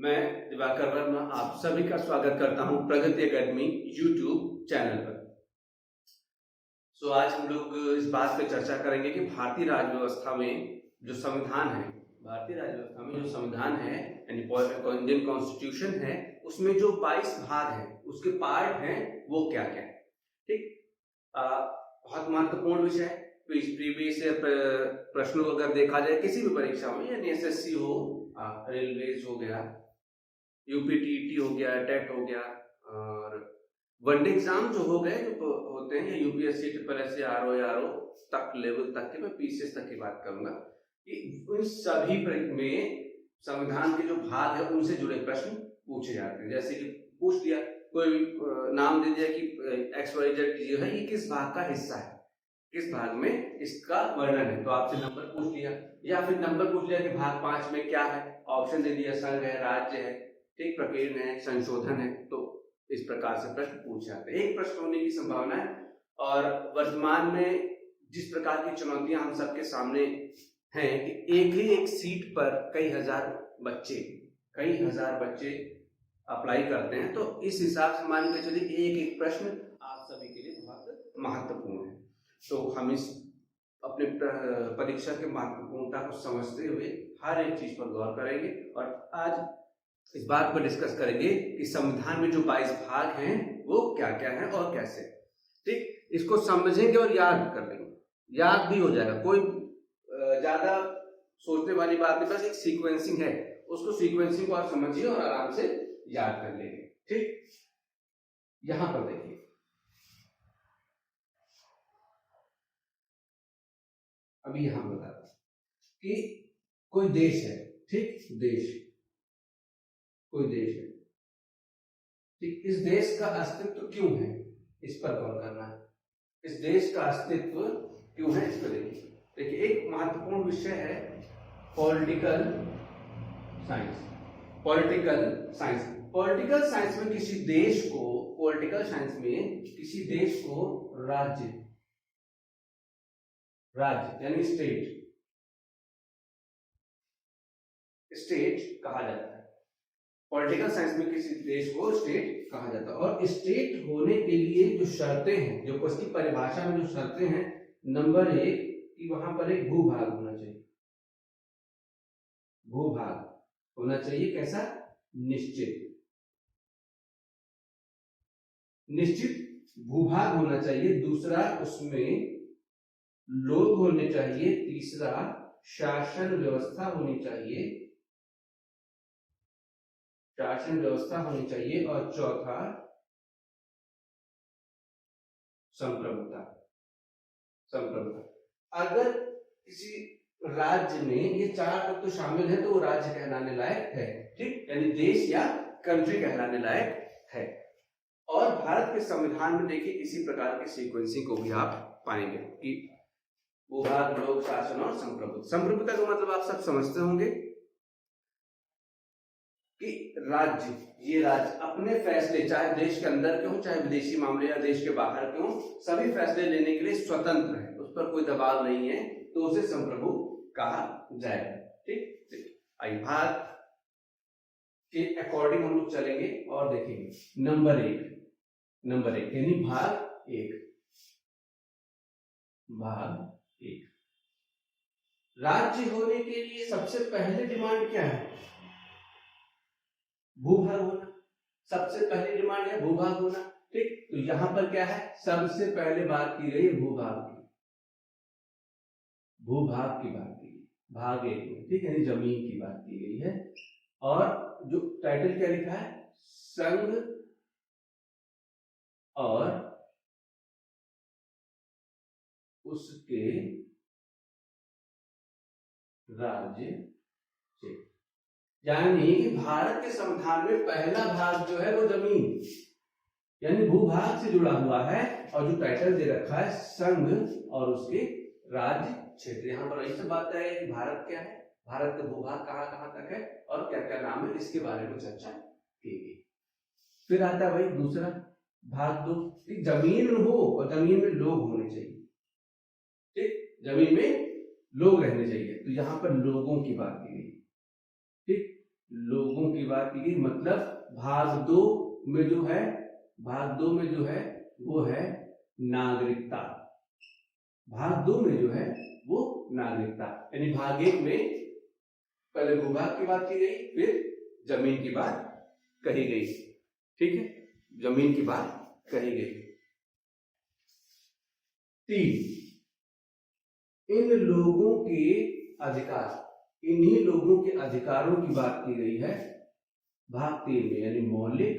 मैं दिवाकर वर्मा आप सभी का स्वागत करता हूं प्रगति एकेडमी यूट्यूब चैनल पर। आज हम लोग इस बात पे चर्चा करेंगे कि भारतीय राज्य व्यवस्था में जो संविधान है, यानी इंडियन कॉन्स्टिट्यूशन है, उसमें जो 22 भाग है, उसके पार्ट हैं, वो क्या क्या है। ठीक, बहुत महत्वपूर्ण विषय है। प्रीवियस प्रश्नों को अगर देखा जाए किसी भी परीक्षा में, यानी एसएससी हो, रेलवेज हो गया, यूपीटीटी हो गया, टेट हो गया, और वनडे एग्जाम जो हो गए जो होते हैं, यूपीएससी, ट्रिपल एस, आरओ तक लेवल तक के, मैं पीसीएस तक की बात करूंगा कि उन सभी में संविधान के जो भाग है उनसे जुड़े प्रश्न पूछे जाते हैं। जैसे कि पूछ दिया, कोई नाम दे दिया कि एक्स वाई जेड है, ये किस भाग का हिस्सा है, किस भाग में इसका वर्णन है, तो आपसे नंबर पूछ लिया, या फिर नंबर पूछ लिया कि भाग 5 में क्या है, ऑप्शन दे दिया, संघ है, राज्य है, ठीक, प्रकीर्ण है, संशोधन है। तो इस प्रकार से प्रश्न पूछ जाते हैं। एक प्रश्न होने की संभावना है। और वर्तमान में जिस प्रकार की चुनौतियां हम सबके सामने हैं कि एक ही एक सीट पर कई हजार बच्चे अप्लाई करते हैं, तो इस हिसाब से मान के चलिए एक एक प्रश्न आप सभी के लिए बहुत महत्वपूर्ण है। तो हम इस अपने परीक्षा के महत्वपूर्णता को समझते हुए हर एक चीज पर गौर करेंगे और आज इस बात पर डिस्कस करेंगे कि संविधान में जो 22 भाग हैं वो क्या क्या हैं और कैसे। ठीक, इसको समझेंगे और याद कर लेंगे, याद भी हो जाएगा, कोई ज्यादा सोचने वाली बात नहीं, बस एक सीक्वेंसिंग है, उसको सीक्वेंसिंग को आप समझिए और आराम से याद कर लेंगे। ठीक, यहां पर देखिए, अभी यहां बताता कि कोई देश है, ठीक, कोई देश है, ठीक, इस देश का अस्तित्व क्यों है, इस पर गौर करना है। इस देश का अस्तित्व क्यों है, इस पर देखिए एक महत्वपूर्ण विषय है पॉलिटिकल साइंस। पॉलिटिकल साइंस में किसी देश को राज्य यानी स्टेट कहा जाता है। पॉलिटिकल साइंस में किसी देश को स्टेट कहा जाता है। और स्टेट होने के लिए जो शर्तें हैं, जो उसकी परिभाषा में जो शर्तें हैं, नंबर 1 कि वहां पर एक भूभाग होना चाहिए। कैसा? निश्चित भूभाग होना चाहिए। दूसरा, उसमें लोग होने चाहिए। तीसरा, शासन व्यवस्था होनी चाहिए। और चौथा, संप्रभुता। अगर किसी राज्य में ये 4 तत्व शामिल है तो वो राज्य कहलाने लायक है। ठीक, यानी देश या कंट्री कहलाने लायक है। और भारत के संविधान में देखिए इसी प्रकार की सीक्वेंसिंग को भी आप पाएंगे कि भूभाग, लोक, शासन और संप्रभुता का मतलब आप सब समझते होंगे कि राज्य अपने फैसले, चाहे देश के अंदर के हो, चाहे विदेशी मामले या देश के बाहर के हो, सभी फैसले लेने के लिए स्वतंत्र है, उस पर कोई दबाव नहीं है, तो उसे संप्रभु कहा जाएगा। ठीक, आई भारत के अकॉर्डिंग हम लोग चलेंगे और देखेंगे नंबर एक यानी भाग एक। राज्य होने के लिए सबसे पहले डिमांड क्या है? भूभाग होना। सबसे पहली डिमांड है भूभाग होना। ठीक, तो यहां पर क्या है, सबसे पहले बात की गई भूभाग की बात की गई, भाग 1 में। ठीक, यानी जमीन की बात की गई है। और जो टाइटल क्या लिखा है, संघ और उसके राज्य क्षेत्र, यानी भारत के संविधान में पहला भाग जो है वो जमीन यानी भूभाग से जुड़ा हुआ है। और जो टाइटल दे रखा है संघ और उसके राज्य क्षेत्र। यहाँ पर ऐसी बात है कि भारत क्या है, भारत का भूभाग कहाँ तक है और क्या क्या नाम है, इसके बारे में चर्चा की गई। फिर आता है भाई दूसरा भाग 2, जमीन हो और जमीन में लोग होने चाहिए। ठीक, जमीन में लोग रहने चाहिए, तो यहाँ पर लोगों की बात की गई। ठीक, लोगों की बात की गई, मतलब भाग दो में जो है, भाग दो में जो है वो है नागरिकता। भाग दो में जो है वो नागरिकता, यानी भाग एक में पहले भूभाग की बात की गई, फिर जमीन की बात कही गई। ठीक है, जमीन की बात कही गई। 3, इन लोगों के अधिकार, इन्हीं लोगों के अधिकारों की बात की गई है भाग 3 में, यानी मौलिक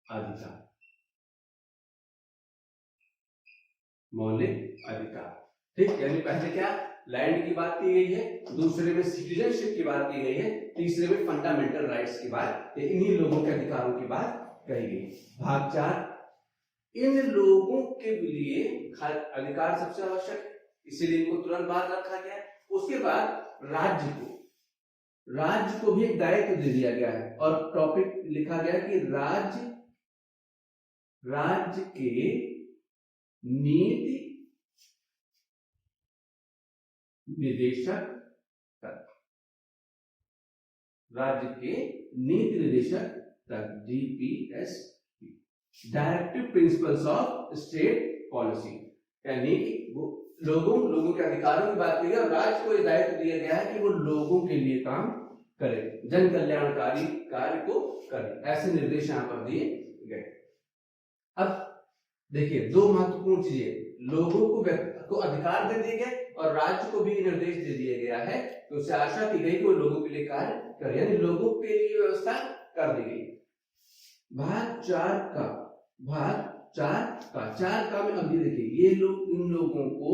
अधिकार। मौलिक अधिकार, ठीक, यानी पहले क्या लैंड की बात की गई है, दूसरे में सिटीजनशिप की बात की गई है, तीसरे में फंडामेंटल राइट्स की बात, इन्हीं लोगों के अधिकारों की बात कही गई। भाग 4, इन लोगों के लिए अधिकार सबसे आवश्यक है, इसीलिए इनको तुरंत बाहर रखा गया है। उसके बाद राज्य को भी एक दायित्व दे दिया गया है और टॉपिक लिखा गया कि राज्य के नीति निदेशक तक, राज्य के नीति निदेशक तक, DPS, directive principles of state policy, यानी वो लोगों के अधिकारों की बात की है और राज्य को यह दायित्व दिया गया है कि वो लोगों के लिए काम करे, जन कल्याणकारी कार्य को करे, ऐसे निर्देश यहाँ पर दिए गए। अब देखिए दो महत्वपूर्ण चीजें, लोगों को अधिकार दे दिए गए और राज्य को भी निर्देश दे दिया गया है, तो उससे आशा की गई कि वो लोगों के लिए कार्य करे, यानी लोगों के लिए व्यवस्था कर दी गई। भाग 4 का में अभी देखिए ये लोग, इन लोगों को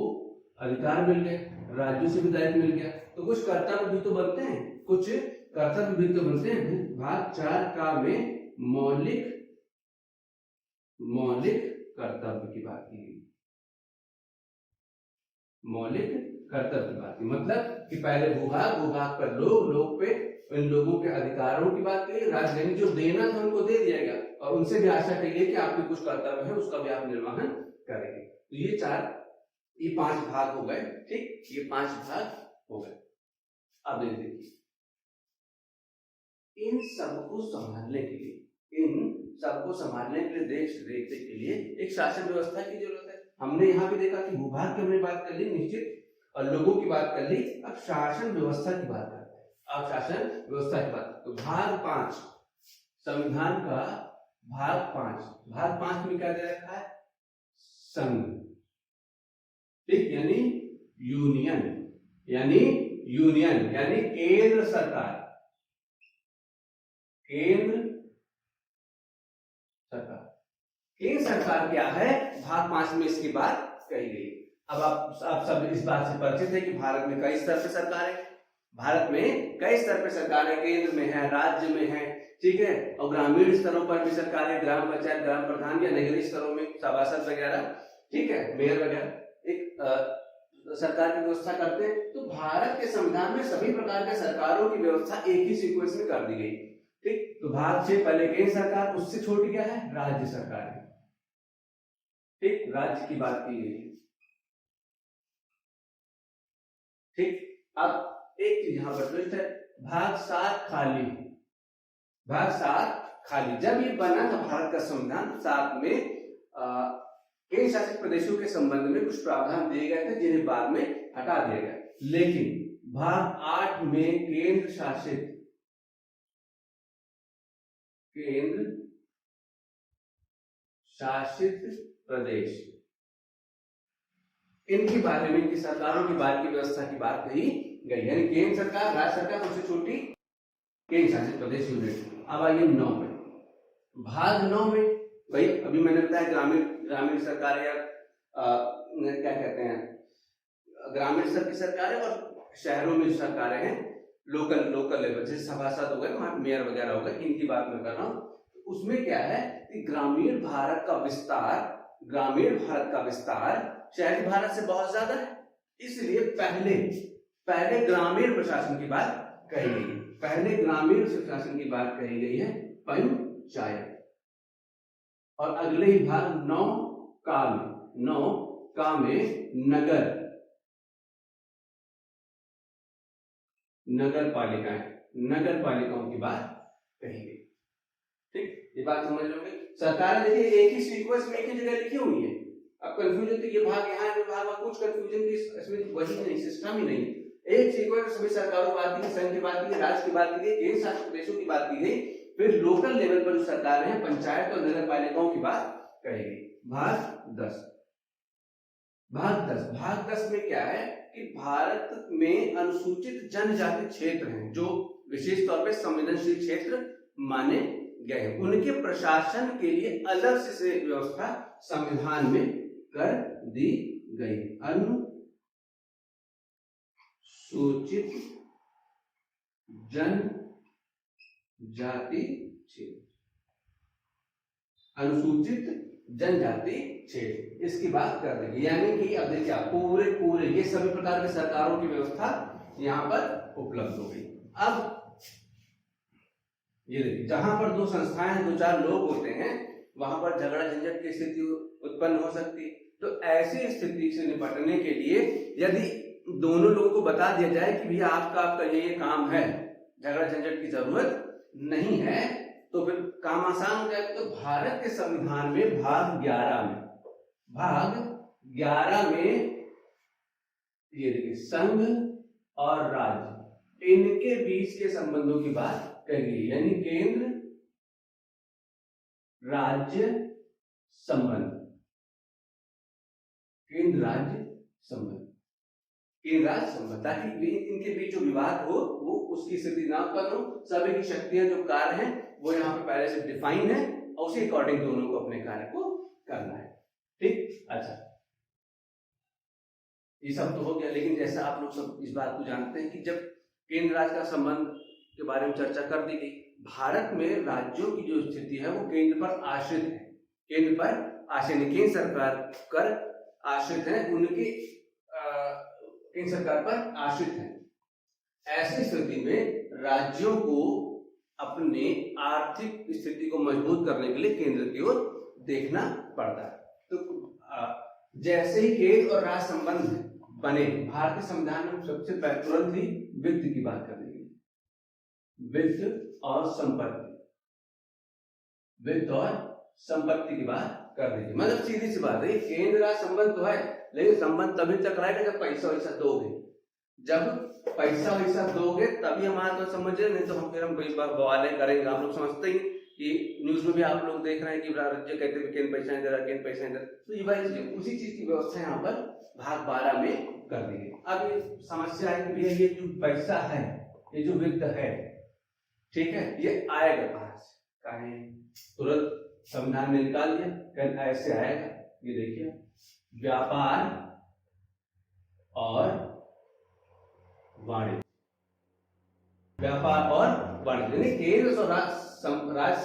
अधिकार मिल गए, राज्यों से भी दायित्व मिल गया, तो कुछ कर्तव्य भी तो बनते हैं, कुछ कर्तव्य भी तो बनते हैं। भाग 4 का में मौलिक कर्तव्य की बात की गई, मौलिक कर्तव्य की बात की, मतलब कि पहले भूभाग पर लोग पे इन लोगों के अधिकारों की बात कही, राज्य ने जो देना था उनको दे दिया गया और उनसे भी आशा की गई कि आपके कुछ कर्तव्य है उसका भी आप निर्वहन करेंगे। तो ये 5 भाग हो गए, ठीक, ये 5 भाग हो गए। अब देखिए इन सबको संभालने के लिए, देश देखने के लिए एक शासन व्यवस्था की जरूरत है। हमने यहाँ भी देखा कि भूभाग की हमने बात कर ली निश्चित, और लोगों की बात कर ली, अब शासन व्यवस्था की बात करते हैं। अब शासन व्यवस्था की बात, तो भाग 5 संविधान का भाग 5 में क्या दे रखा है, संघ, ठीक, यानी यूनियन, यानी केंद्र सरकार, केंद्र सरकार क्या है, भाग 5 में इसकी बात कही गई। अब आप सब इस बात से परिचित है कि भारत में कई स्तर पे सरकार है, केंद्र में है, राज्य में है, ठीक है, और ग्रामीण स्तरों पर भी सरकार है, ग्राम पंचायत, ग्राम प्रधान या नगरीय स्तरों में सभासद वगैरह, ठीक है, मेयर वगैरह एक सरकार की व्यवस्था करते हैं। तो भारत के संविधान में सभी प्रकार के सरकारों की व्यवस्था एक ही सीक्वेंस में कर दी गई, ठीक। तो भाग 6 पहले केंद्र सरकार, उससे छोटी क्या है, राज्य सरकार है, ठीक, राज्य की बात की गई, ठीक। अब एक चीज यहां पर ट्विस्ट है, भाग 7 खाली, जब ये बना था भारत का संविधान, 7 में केंद्र शासित प्रदेशों के संबंध में कुछ प्रावधान दिए गए थे जिन्हें बाद में हटा दिया गया, लेकिन भाग 8 में केंद्र शासित प्रदेश, इनके बारे में, इनकी सरकारों की बात की व्यवस्था की बात कही गई, यानी केंद्र सरकार, राज्य सरकार, सबसे छोटी केंद्र शासित प्रदेश यूनिट। अब आइए 9 में, भाग 9 में भाई अभी मैंने बताया ग्रामीण सरकार या क्या कहते हैं, ग्रामीण स्तर की सरकारें और शहरों में जो सरकारें हैं लोकल लेवल, जैसे सभासद हो गए, वहां मेयर वगैरह हो गए, इनकी बात मैं कर रहा हूं। उसमें क्या है कि ग्रामीण भारत का विस्तार शहरी भारत से बहुत ज्यादा है, इसलिए पहले ग्रामीण प्रशासन की बात कही गई है, पंचायत, और अगले ही भाग 9 का में नगर पालिकाएं, नगर पालिकाओं की बात कही गई। ठीक, ये बात समझ लोगे। सरकार देखिए एक ही सीक्वेंस में एक ही जगह लिखी हुई है। अब कंफ्यूजन तो ये भाग यहाँ है, भाग कुछ कंफ्यूजन की इसमें वही नहीं, सिस्टम ही नहीं। एक सीक्वेंस सभी सरकारों की बात की, संघ की बात की, राज्य की बात की गई, केंद्र शासित प्रदेशों की बात की गई, फिर लोकल लेवल पर जो सरकारें हैं, पंचायत और नगर पालिकाओं की बात कही गई। भाग 10 भाग 10 में क्या है कि भारत में अनुसूचित जनजाति क्षेत्र हैं जो विशेष तौर पे संवेदनशील क्षेत्र माने गए हैं, उनके प्रशासन के लिए अलग से व्यवस्था संविधान में कर दी गई। अनुसूचित जनजाति क्षेत्र, अनुसूचित जनजाति क्षेत्र, इसकी बात कर देंगे। यानी कि अब देखिए पूरे ये सभी प्रकार के सरकारों की व्यवस्था यहाँ पर उपलब्ध हो गई। अब ये देखिए जहां पर दो संस्थाएं, दो चार लोग होते हैं, वहां पर झगड़ा झंझट की स्थिति उत्पन्न हो सकती है। तो ऐसी स्थिति से निपटने के लिए यदि दोनों लोगों को बता दिया जाए कि भैया आपका ये काम है, झगड़ा झंझट की जरूरत नहीं है, तो फिर काम आसान हो जाए। तो भारत के संविधान में भाग 11 में ये देखिए संघ और राज्य इनके बीच के संबंधों की बात कही, यानी केंद्र राज्य संबंध, केंद्र राज्य संबंध, ताकि इनके बीच जो विवाद हो वो उसकी स्थिति ना उत्पन्न हो। सभी की शक्तियां जो कार्य हैं वो यहाँ पे पहले से डिफाइन है और उसी अकॉर्डिंग दोनों को अपने कार्य को करना है। ठीक, अच्छा ये सब तो हो गया, लेकिन जैसा आप लोग सब इस बात को जानते हैं कि जब केंद्र राज्य का संबंध के बारे में चर्चा कर दी गई, भारत में राज्यों की जो स्थिति है वो केंद्र पर आश्रित है, केंद्र सरकार पर आश्रित है, उनकी केंद्र सरकार पर आश्रित है। ऐसी स्थिति में राज्यों को अपने आर्थिक स्थिति को मजबूत करने के लिए केंद्र की ओर देखना पड़ता है। तो जैसे ही केंद्र और राज्य संबंध बने, भारतीय संविधान में सबसे पहले तुरंत ही वित्त की बात कर दी गई, वित्त और संपत्ति की बात कर दी गई। मतलब सीधी सी बात है, केंद्र राज्य संबंध तो है, लेकिन संबंध तभी तक रहेगा जब पैसा वैसा दोगे। जब पैसा वैसा दोगे तभी हमारा तो समझे, नहीं तो हम फिर हम बवाले करेंगे। आप लोग समझते ही कि न्यूज में भी आप लोग देख रहे हैं कि राज्य कहते हैं केंद्र पैसा नहीं दे रहा, केंद्र पैसा नहीं दे रहा। तो ये भाई उसी चीज की व्यवस्था यहाँ पर भाग 12 में कर दी गई। अब ये समस्या है कि ये जो पैसा है, ये जो वित्त है, ठीक है, ये आएगा कहाँ से? कहीं तुरंत संविधान में निकाल दिया, कहीं ऐसे आएगा। ये देखिए, व्यापार और वाणिज्य, व्यापार और वाणिज्य, केंद्र और राज्य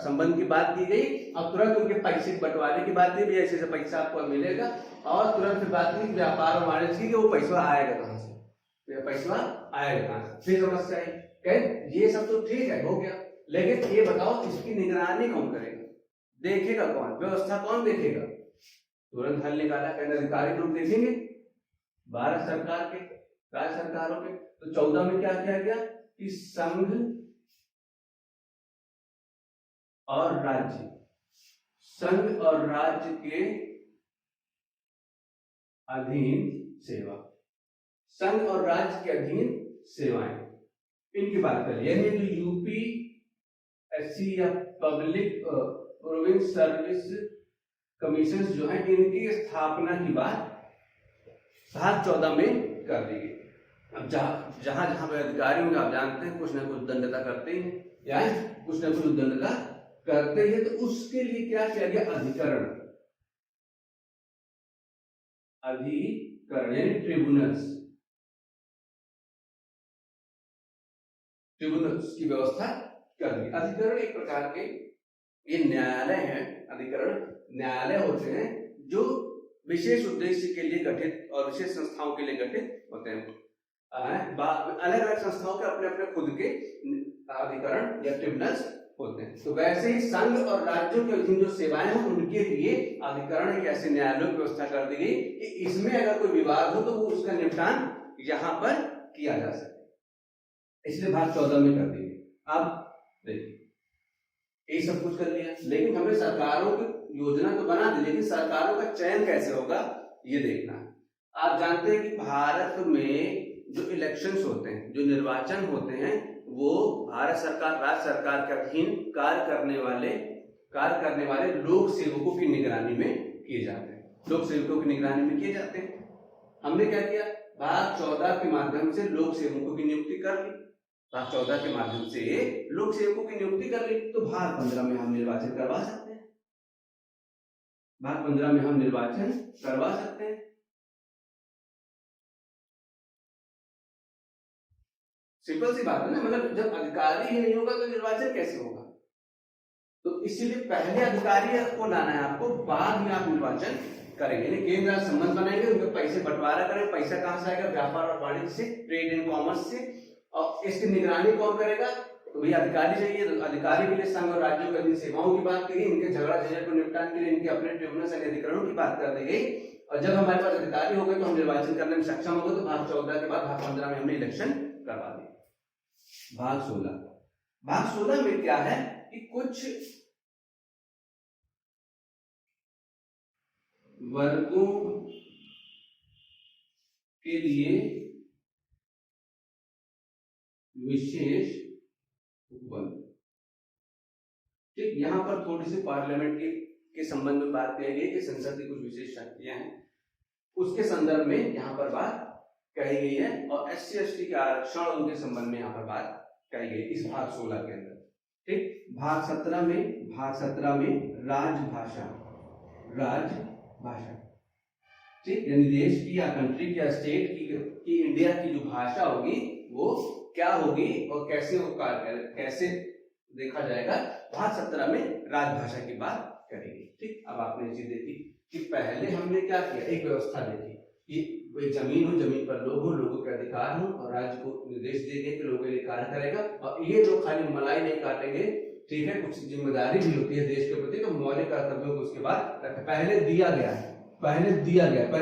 संबंध की बात की गई। अब तुरंत उनके पैसे बंटवारे की बात की, ऐसे पैसा आपको मिलेगा, और तुरंत फिर बात की व्यापार और वाणिज्य की, वो पैसा आएगा कहां से, पैसा आएगा कहां से? फिर समस्या है, कहें ये सब तो ठीक है, हो गया, लेकिन ये बताओ इसकी निगरानी कौन करेगा, देखेगा कौन, व्यवस्था कौन देखेगा? तुरंत हल निकाला, कहना अधिकारी लोग देखेंगे, भारत सरकार के, राज्य सरकारों के। तो 14 में क्या किया गया कि संघ और राज्य के अधीन सेवा, संघ और राज्य के अधीन सेवाएं, इनकी बात करें। यानी जो यूपीएससी या पब्लिक प्रोविंस सर्विस कमीशन जो है, इनकी स्थापना की बात भाग 14 में कर दी गई। अब जहां पे अधिकारी होंगे, आप जानते हैं कुछ ना कुछ दंडता करते ही हैं, या कुछ ना कुछ दंडता करते हैं। तो उसके लिए क्या किया गया? अधिकरण यानी ट्रिब्यूनल्स की व्यवस्था कर दी। अधिकरण एक प्रकार के ये न्यायालय हैं, अधिकरण न्यायालय होते हैं जो विशेष उद्देश्य के लिए गठित और विशेष संस्थाओं के लिए गठित होते हैं। अलग अलग संस्थाओं के अपने अपने खुद के अधिकरण या ट्रिब्यूनल्स होते हैं। तो वैसे ही संघ और राज्यों के अधीन जो सेवाएं हैं, उनके लिए अधिकरण एक ऐसे न्यायालयों की व्यवस्था कर दी गई कि इसमें अगर कोई विवाद हो तो वो उसका निपटान यहाँ पर किया जा सके। इसलिए भाग 14 में कर दिए। अब देखिए ये सब कुछ कर लिया, लेकिन हमें सरकारों की योजना तो बना दी, लेकिन सरकारों का चयन कैसे होगा ये देखना है। आप जानते हैं कि भारत में जो इलेक्शंस होते हैं, जो निर्वाचन होते हैं, वो भारत सरकार, राज्य सरकार के अधीन कार्य करने वाले लोक सेवकों की निगरानी में किए जाते हैं। लोक सेवकों की निगरानी में किए जाते हैं। हमने क्या किया, भाग 14 के माध्यम से लोक सेवकों की नियुक्ति कर ली। भाग 14 के माध्यम से लोक सेवकों की नियुक्ति कर ली, तो भाग 15 में हम निर्वाचन करवा सकते हैं। भाग 15 में हम निर्वाचन करवा सकते हैं। सिंपल सी बात है ना, मतलब जब अधिकारी ही नहीं होगा तो निर्वाचन कैसे होगा? तो इसीलिए पहले अधिकारी को लाना है आपको, बाद में आप निर्वाचन करेंगे। केंद्र संबंध बनाएंगे, उनके पैसे बंटवारा करेंगे। पैसा कहां से आएगा? व्यापार और वाणिज्य से, ट्रेड एंड कॉमर्स से। और इसकी निगरानी कौन करेगा? तो भैया अधिकारी चाहिए। तो अधिकारी के लिए संघ और राज्यों के सेवाओं की बात करी, इनके झगड़ा झंझट को निपटाने के लिए इनके अपने ट्रिब्यूनल और अधिकरणों की बात कर दी गई। और जब हमारे पास अधिकारी हो गए तो हम निर्वाचन करने में सक्षम हो गए। तो भाग 14 के बाद भाग 15 में हमने इलेक्शन करवा दिया। भाग 16 में क्या है कि कुछ वर्गों के लिए विशेष उपबंध। ठीक, यहां पर थोड़ी सी पार्लियामेंट के संबंध में बात कही गई कि संसद की कुछ विशेष शक्तियां हैं, उसके संदर्भ में यहां पर बात कही गई है। और SC ST के आरक्षण उनके संबंध में यहां पर बात कही गई इस भाग 16 के अंदर। ठीक, भाग 17 में राजभाषा। ठीक, यानी देश की या कंट्री की या स्टेट की इंडिया की जो भाषा होगी वो क्या होगी और कैसे वो कैसे देखा जाएगा, भाग 17 में राजभाषा की बात करेंगे। ठीक, अब आपने चीज देखी कि पहले हमने क्या किया, एक व्यवस्था देखी कि कोई जमीन हो, जमीन पर लोगों के अधिकार हो, और राज्य को निर्देश देंगे कि लोगों के लिए कार्य करेगा। और ये लोग खाली मलाई नहीं काटेंगे, ठीक है, कुछ जिम्मेदारी भी होती है देश के प्रति, तो मौलिक कर्तव्यों को उसके बाद पहले दिया गया, पहले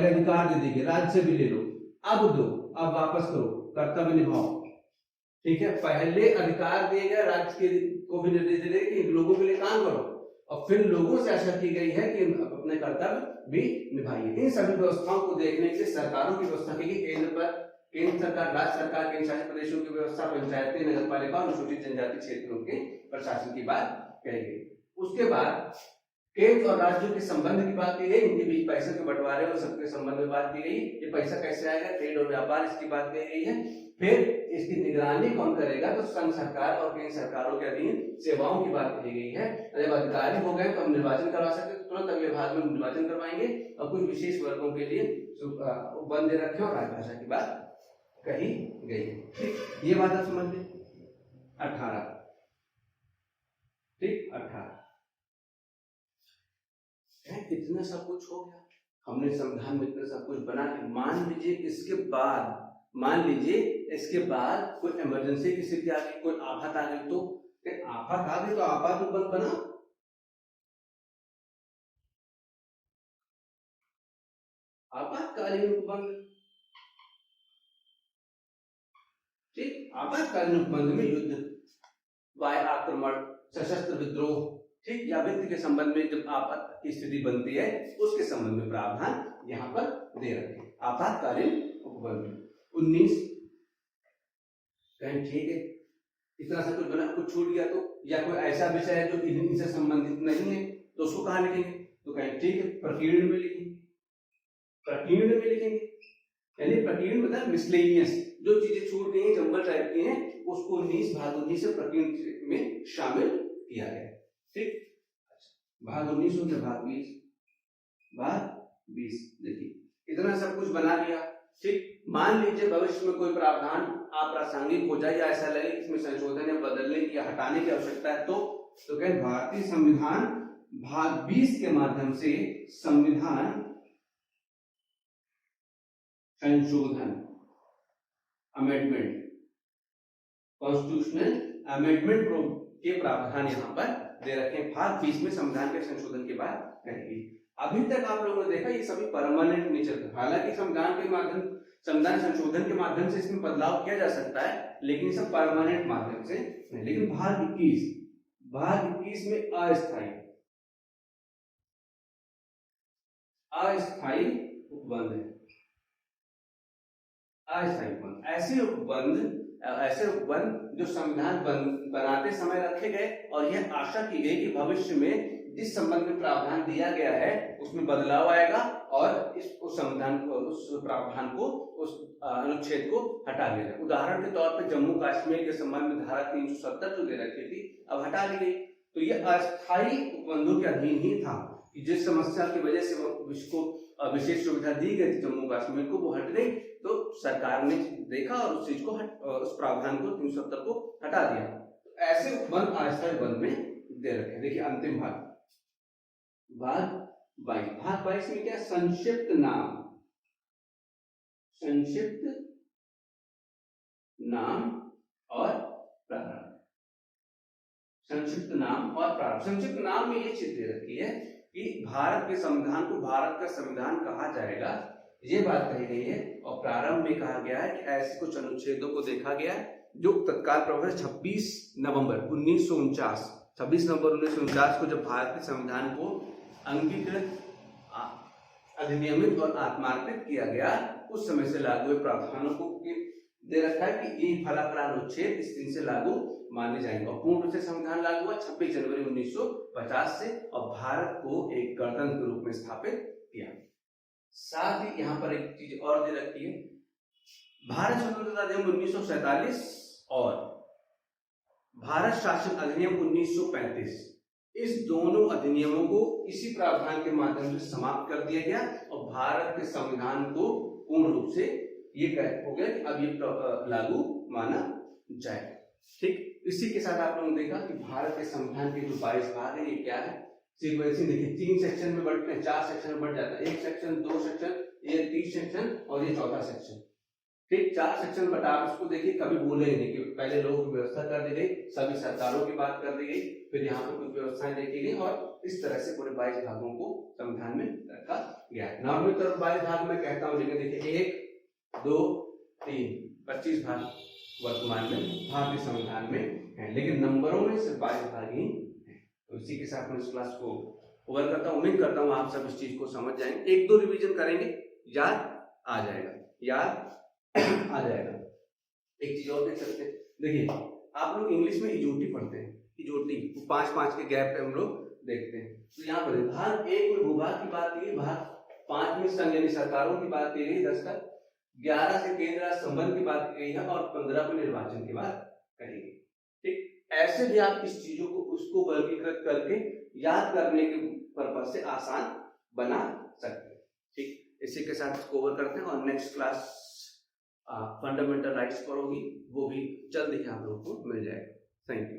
अधिकार दे दिए, राज्य से भी ले लो, अब दो, अब वापस करो, कर्तव्य निभाओ। ठीक है, पहले अधिकार दिए गए, राज्य के को भी निर्देश दे कि लोगों के लिए काम करो, और फिर लोगों से आशा की गई है कि अपने कर्तव्य भी निभाइए। इन सभी व्यवस्थाओं को देखने के लिए सरकारों की व्यवस्था की गई। केंद्र सरकार, राज्य सरकार, केंद्र शासित प्रदेशों की व्यवस्था, पंचायतें, नगर पालिका और अनुसूचित जनजाति क्षेत्रों के प्रशासन की बात कही गई। उसके बाद केंद्र और राज्यों के संबंध की बात की गई, इनके बीच पैसे के बंटवारे और सबके संबंध में बात की गई। ये पैसा कैसे आएगा, ट्रेड और व्यापार, इसकी बात कही गई है। फिर इसकी निगरानी कौन करेगा, तो संघ सरकार और केंद्र सरकारों के अधीन सेवाओं की बात कही गई है। जब अधिकारी हो गए तो हम निर्वाचन करवा सकते हैं, तो तुरंत अगले भाग में निर्वाचन करवाएंगे। और कुछ विशेष वर्गों के लिए उपबंध रखे और राजभाषा की बात कही गई। ठीक, ये बात आप समझ लें। 18, ठीक, 18 इतना सब कुछ हो गया, हमने संविधान में इतना सब कुछ बना के मान लीजिए इसके बाद कोई इमरजेंसी की स्थिति आ गई, कोई आफत आ गई, तो आपात उपबंध बना। आपातकालीन उपबंध, ठीक, आपातकालीन उपबंध में युद्ध, वायु आक्रमण, सशस्त्र विद्रोह, ठीक, या वित्त के संबंध में जब आपात की स्थिति बनती है उसके संबंध में प्रावधान यहाँ पर दे रखे। आपातकालीन उपबंध 19, ठीक है, इतना सा कुछ बना, कुछ छूट गया तो, या कोई ऐसा विषय है जो इनसे संबंधित नहीं है तो उसको कहाँ लिखेंगे, तो कहें ठीक है प्रकीर्ण में लिखेंगे। यानी प्रकीर्ण मतलब मिसलेनियस, जो चीजें छूट गई जंगल टाइप की हैं उसको 19 से प्रकीर्ण में शामिल किया गया। ठीक, भाग 19 हो गया, भाग 20 देखिए इतना सब कुछ बना लिया। ठीक, मान लीजिए भविष्य में कोई प्रावधान अप्रासंगिक हो जाए या ऐसा लगे इसमें संशोधन या बदलने की या हटाने की आवश्यकता है, तो कहें भारतीय संविधान भाग 20 के माध्यम से संविधान संशोधन, अमेंडमेंट, कॉन्स्टिट्यूशनल अमेंडमेंट के प्रावधान यहाँ पर दे रखे। भाग 20 में संविधान के संशोधन के बाद कहेंगे। अभी तक आप लोगों ने देखा ये सभी परमानेंट नेचर का, हालांकि संविधान के माध्यम संविधान संशोधन के माध्यम से इसमें बदलाव किया जा सकता है, लेकिन सब परमानेंट माध्यम से नहीं। लेकिन भाग 21 में अस्थायी उपबंध है। अस्थायी उपबंध ऐसे उपबंध जो संविधान बनाते समय रखे गए और यह आशा की गई कि भविष्य में जिस संबंध में प्रावधान दिया गया है उसमें बदलाव आएगा और उस संविधान को, उस प्रावधान को, उस अनुच्छेद को हटा दिया जाए। उदाहरण के तौर पर जम्मू कश्मीर के संबंध में धारा 370 जो दे रखी थी अब हटा ली गई। तो यह अस्थायी उपबंधों के अधीन ही था कि जिस समस्या की वजह से उसको विशेष सुविधा दी गई थी जम्मू कश्मीर को, वो हट गई। तो सरकार ने देखा और उस चीज को उस प्रावधान को 370 को हटा दिया। तो ऐसे उपबंध अस्थायी उपबंध में दे रखे। देखिए अंतिम भाग 22 में क्या, संक्षिप्त नाम और प्रारंभ। संक्षिप्त नाम में ये चीज दे रखी है कि भारत के संविधान को भारत का संविधान कहा जाएगा, ये बात कही गई है। और प्रारंभ में कहा गया है कि ऐसे कुछ अनुच्छेदों को देखा गया जो तत्काल प्रभाव 26 नवंबर 1949 को जब भारत के संविधान को अंगीकृत, अधिनियमित और आत्मार्पित किया गया, उस समय से लागू हुए प्रावधानों को दे रखा है कि ये फला अनुच्छेद इस दिन से लागू माने जाएंगे। और पूर्ण रूप से संविधान लागू हुआ 26 जनवरी 1950 से और भारत को एक गणतंत्र के रूप में स्थापित किया। साथ ही यहाँ पर एक चीज और दे रखी है, भारत स्वतंत्रता अधिनियम 1947 और भारत शासन अधिनियम 1935, इस दोनों अधिनियमों को इसी प्रावधान के माध्यम से समाप्त कर दिया गया और भारत के संविधान को पूर्ण रूप से ये हो गया कि अब ये लागू माना जाए। ठीक, इसी के साथ आप लोगों ने देखा कि भारत के संविधान के जो 22 भाग है ये क्या है, सीक्वेंसिंग देखिए 3 सेक्शन में बढ़ते हैं, 4 सेक्शन में बढ़ जाता है, 1 सेक्शन, 2 सेक्शन, ये 3 सेक्शन और ये 4था सेक्शन। ठीक, 4 सेक्शन बटा आप इसको देखिए, कभी बोले नहीं कि पहले लोगों की व्यवस्था कर दी गई, सभी सरकारों की बात कर दी गई, फिर यहाँ पर कुछ व्यवस्थाएं देखी गई और इस तरह से पूरे 22 भागों को संविधान में रखा गया। नॉर्मल तरह 22 भाग में कहता हूँ, लेकिन देखिए 1, 2, 3, 25 भाग वर्तमान में भारतीय संविधान में है, लेकिन नंबरों में सिर्फ 22 भाग ही है। तो इसी के साथ मैं इस क्लास को ओवर करता हूँ। उम्मीद करता हूँ आप सब इस चीज को समझ जाएंगे। 1-2 रिवीजन करेंगे, याद आ जाएगा। एक चीज और देख सकते हैं, देखिए आप लोग इंग्लिश में इजोटी पढ़ते हैं, इजोटी 5-5 के गैप पे हम लोग देखते हैं। तो यहाँ पर भाग 1 में भूभाग की बात की, भाग 5 में संघ यानी सरकारों की बात की गई, 10 तक 11 से केंद्र राज्य संबंध की बात की गई है और 15 को निर्वाचन की बात कही गई। ठीक, ऐसे भी आप इस चीजों को उसको वर्गीकृत करके याद करने के पर्पज से आसान बना सकते हैं। ठीक, इसी के साथ इसको ओवर करते हैं और नेक्स्ट क्लास फंडामेंटल राइट्स पर होगी, वो भी जल्द ही आप लोगों को मिल जाएगा। Thank you.